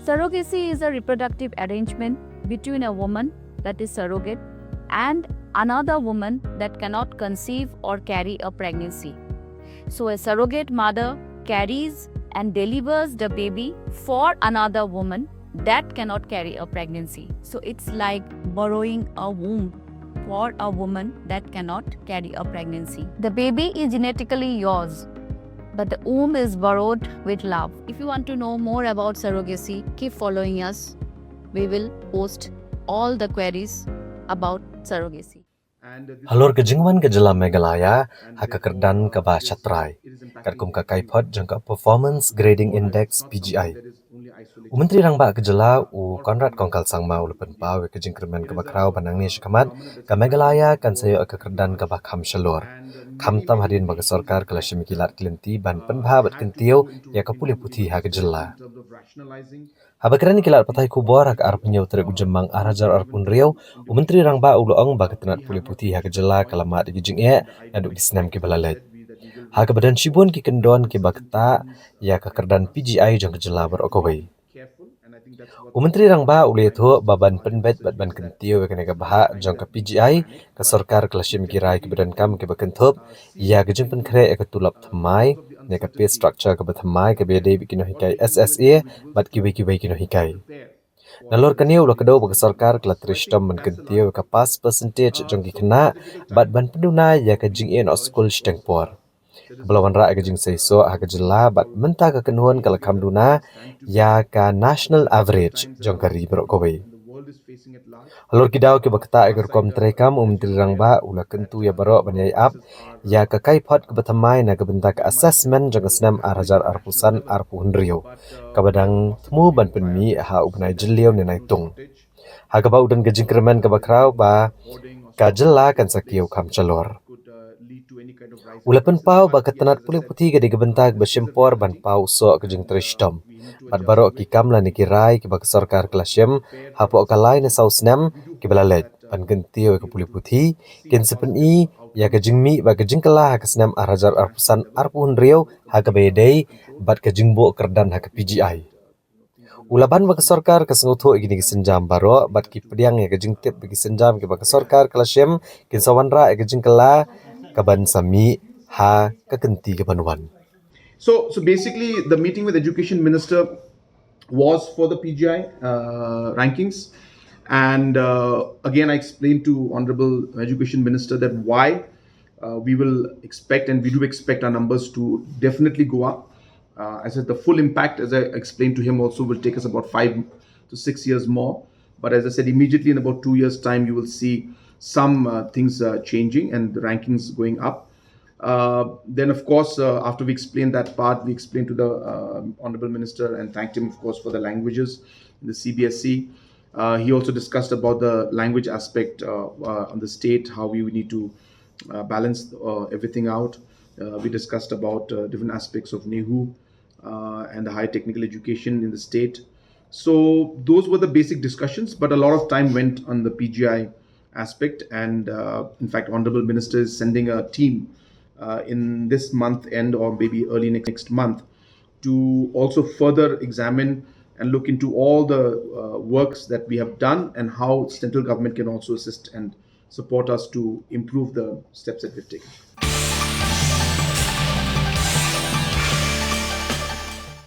Surrogacy is a reproductive arrangement between a woman, that is surrogate, and another woman that cannot conceive or carry a pregnancy. So a surrogate mother carries and delivers the baby for another woman that cannot carry a pregnancy. So it's like borrowing a womb for a woman that cannot carry a pregnancy. The baby is genetically yours, but the womb is borrowed with love. If you want to know more about surrogacy, keep following us. We will post all the queries about surrogacy. Halor ke jingman ke jela Meghalaya, haka kerdan ke bah chatrai. Kat kum ka kaipot jangka Performance Grading Index PGI. Menteri rang ba ke jela Conrad kongkal sang mau lepen pau ke jing Kyrmen ke bakrau banang ni shikamat ke Meghalaya kan sayo ke kerdan ke bah kham shalor. Kham tam hadien bagi sorkar ke shim kilat Lynti ban Pynbha bat kentio ya ke pulih putih ha ke jela. Habakran kilat patai kubor hak arp nyau terek ujemang arajar arpun riau, Menteri rang ba uloong ba ketenat pulih putih ha ke jela kalamat di jing naduk di senam ke balalet. Ha ke badan shibun ki kendon ki bakta ya ke kerdan PGI jang ke jela berokowai. Menteri rang ba ulih tu baban penbet ban kentio ke nega bah jang ke PGI ke sorkar ke shim kirai ke badan kam ke bakentup ya ke jing pen kre ke tulap thamai nega pay structure ke bathamai ke bede bikino hikai SSA bat kibai kino hikai. Nalor kaniu lo kedau bagi sorkar kela trishtam ban kentio ke pas percentage jang ki kena bat ban penduna ya ke jing en oskul stengpor. Kebelawan rakyat ke jing seiso ha ke jela bat menta ke kenuan kala kamduna ya ka national average jang kari berokowai. Halor kidau ke bakta agar kom terekam Menteri rang ba ula kentu ya barok banyai ap ya ke kaipot ke batamai na ke bentak assessment jang senam arajar arpusan arpuhun rio. Kabadang temu ban penmi ha ubnai jeliau nenai tung. Ha ke bau dan ke jing Kyrmen ke bakrau ba ka jela kan sakiau kam calor. Ulapan pau ba ketenat pulih putih ke digebentak bersyempor ban pau sok ke jing trishtom. Bat barok ki kam la ni kirai ki bak sorkar kelasyem hapok kalai na sau senam ki balalet ban gentio ke pulih putih ken sepeni ya ke jing mi ba ke jing kelah ke senam arajar arpusan arpuhun riau ha ke bedei bat ke jing bo kerdan ha ke PGI. Ulaban bagi sorkar ke sengutu igini ke senjam baro bat ki pediang ya ke jing tip bagi senjam ke bagi sorkar kelasyem ken sawanra ke jing kelah kaban sami ha kekenti ke panuan. So basically, the meeting with Education Minister was for the PGI rankings, and again, I explained to Honorable Education Minister that why we will expect, and we do expect our numbers to definitely go up. I said the full impact, as I explained to him, also will take us about 5 to 6 years more. But as I said, immediately in about 2 years' time, you will see some things changing and the rankings going up. Then, of course, after we explained that part, we explained to the Honorable Minister and thanked him, of course, for the languages in the CBSE. He also discussed about the language aspect on the state, how we need to balance everything out. We discussed about different aspects of NEHU and the higher technical education in the state. So those were the basic discussions, but a lot of time went on the PGI aspect. And in fact, Honorable Minister is sending a team in this month end or maybe early next month to also further examine and look into all the works that we have done and how central government can also assist and support us to improve the steps that we've taken.